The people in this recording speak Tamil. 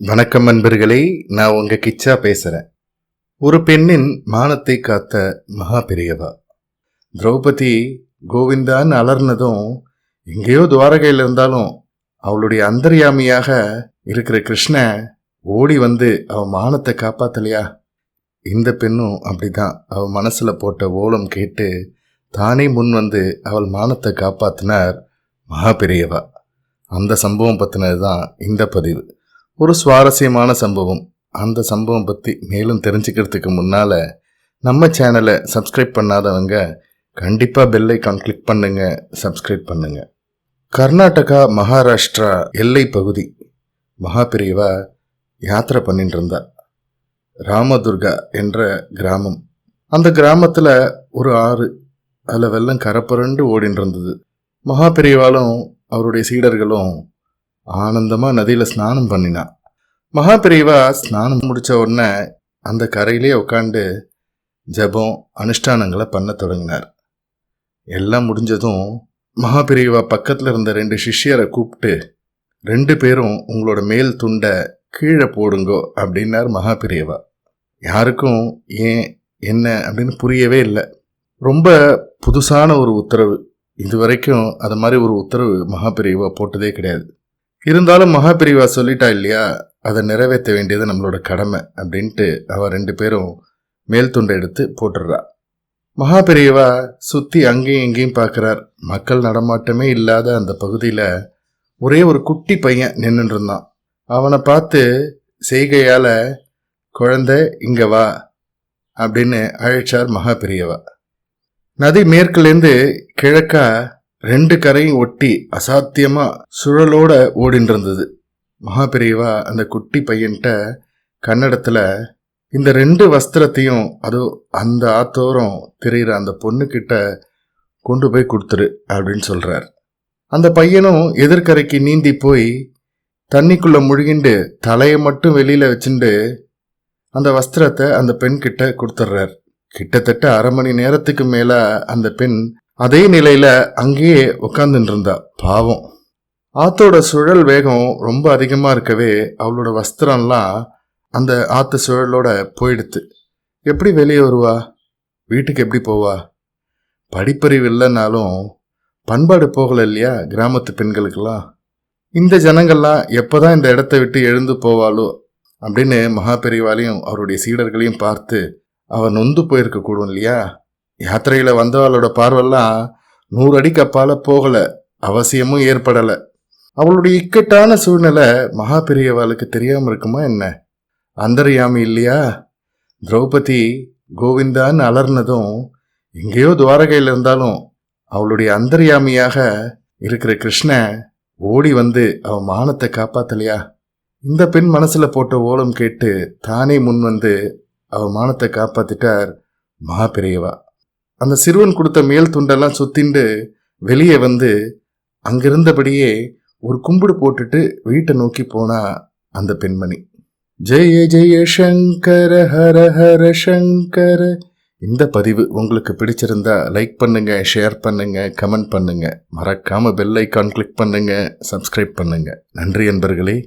வணக்கம் நண்பர்களே, நான் உங்க கிச்சா பேசுறேன். ஒரு பெண்ணின் மானத்தை காத்த மகா பெரியவா. திரௌபதி கோவிந்தான்னு அலர்னதும் எங்கேயோ துவாரகையில் இருந்தாலும் அவளுடைய அந்தர்யாமியாக இருக்கிற கிருஷ்ண ஓடி வந்து அவ மானத்தை காப்பாத்தலையா? இந்த பெண்ணும் அப்படிதான் அவ மனசுல போட்ட ஓலம் கேட்டு தானே முன் வந்து அவள் மானத்தை காப்பாத்தினார் மகா பெரியவா. அந்த சம்பவம் பத்தினதுதான் இந்த பதிவு. ஒரு சுவாரஸ்யமான சம்பவம். அந்த சம்பவம் பற்றி மேலும் தெரிஞ்சுக்கிறதுக்கு முன்னால் நம்ம சேனலை சப்ஸ்கிரைப் பண்ணாதவங்க கண்டிப்பாக பெல் ஐக்கான் கிளிக் பண்ணுங்க, சப்ஸ்கிரைப் பண்ணுங்க. கர்நாடகா மகாராஷ்டிரா எல்லை பகுதி மகா பெரியவா யாத்திரை பண்ணிட்டு இருந்தா. ராமதுர்கா என்ற கிராமம். அந்த கிராமத்தில் ஒரு ஆறு, அதில் வெள்ளம் கரப்புரண்டு ஓடின்னு இருந்தது. மகா பெரியவாலும் அவருடைய சீடர்களும் ஆனந்தமா நதியில ஸ்நானம் பண்ணினா. மகா பெரியவா ஸ்நானம் முடிச்ச உடனே அந்த கரையிலே உட்காந்து ஜபம் அனுஷ்டானங்களை பண்ண தொடங்கினார். எல்லாம் முடிஞ்சதும் மகா பெரியவா பக்கத்துல இருந்த 2 சிஷ்யரை கூப்பிட்டு 2 பேரும் உங்களோட மேல் துண்டை கீழே போடுங்கோ அப்படின்னார் மகா பெரியவா. யாருக்கும் ஏன் என்ன அப்படின்னு புரியவே இல்லை. ரொம்ப புதுசான ஒரு உத்தரவு. இது வரைக்கும் அது மாதிரி ஒரு உத்தரவு மகா பெரியவா போட்டதே கிடையாது. இருந்தாலும் மகா பெரியவா சொல்லிட்டா இல்லையா, அதை நிறைவேற்ற வேண்டியது நம்மளோட கடமை அப்படின்ட்டு அவ 2 பேரும் மேல் துண்டை எடுத்து போட்டுடுறா. மகா பெரியவா சுத்தி அங்கேயும் இங்கேயும் பார்க்கிறார். மக்கள் நடமாட்டமே இல்லாத அந்த பகுதியில ஒரே ஒரு குட்டி பையன் நின்றுட்டு இருந்தான். அவனை பார்த்து செய்கையால குழந்தை இங்க வா அப்படின்னு அழைச்சார் மகா பெரியவா. நதி மேற்குலேருந்து கிழக்கா 2 கரையும் ஒட்டி அசாத்தியமா சுழலோட ஓடின்னு இருந்தது. மகா பெரியவா அந்த குட்டி பையன்கிட்ட கன்னடத்துல இந்த 2 வஸ்திரத்தையும் அதோ அந்த ஆத்தோரம் தெரிகிற அந்த பொண்ணுக்கிட்ட கொண்டு போய் கொடுத்துரு அப்படின்னு சொல்றார். அந்த பையனும் எதிர்கரைக்கு நீந்தி போய் தண்ணிக்குள்ள முழுகிண்டு தலையை மட்டும் வெளியில வச்சுட்டு அந்த வஸ்திரத்தை அந்த பெண் கிட்ட கொடுத்துட்றார். கிட்டத்தட்ட அரை மணி நேரத்துக்கு மேல அந்த பெண் அதே நிலையில அங்கேயே உட்காந்துட்டு இருந்தா. பாவம், ஆத்தோட சுழல் வேகம் ரொம்ப அதிகமா இருக்கவே அவளோட வஸ்திரம்லாம் அந்த ஆத்து சுழலோட போயிடுத்து. எப்படி வெளியே வருவா? வீட்டுக்கு எப்படி போவா? படிப்பறிவு இல்லைன்னாலும் பண்பாடு போகல இல்லையா கிராமத்து பெண்களுக்கெல்லாம். இந்த ஜனங்கள்லாம் எப்போதான் இந்த இடத்த விட்டு எழுந்து போவாளோ அப்படின்னு மகா பெரியவாலையும் அவருடைய சீடர்களையும் பார்த்து அவன் நொந்து போயிருக்க கூடும் இல்லையா. யாத்திரையில வந்தவளோட பார்வெல்லாம் 100 அடிக்கு அப்பால போகல, அவசியமும் ஏற்படல. அவளுடைய இக்கட்டான சூழ்நிலை மகா பெரியவாளுக்கு தெரியாம இருக்குமா என்ன? அந்தர்யாமி இல்லையா? திரௌபதி கோவிந்தான்னு அலர்னதும் எங்கேயோ துவாரகையில் இருந்தாலும் அவளுடைய அந்தர்யாமியாக இருக்கிற கிருஷ்ண ஓடி வந்து அவ மானத்தை காப்பாத்தலையா? இந்த பெண் மனசுல போட்ட ஓலம் கேட்டு தானே முன் வந்து அவ மானத்தை காப்பாத்திட்டார் மகா பெரியவா. அந்த சிறுவன் கொடுத்த மேல் துண்டெல்லாம் சுத்திண்டு வெளியே வந்து அங்கிருந்தபடியே ஒரு கும்பிடு போட்டுட்டு வீட்டை நோக்கி போனா அந்த பெண்மணி. ஜெய ஜெய சங்கர ஹர ஹர சங்கர. இந்த பதிவு உங்களுக்கு பிடிச்சிருந்தா லைக் பண்ணுங்க, ஷேர் பண்ணுங்க, கமெண்ட் பண்ணுங்க. மறக்காம பெல் ஐக்கான் கிளிக் பண்ணுங்க, சப்ஸ்கிரைப் பண்ணுங்க. நன்றி நண்பர்களே.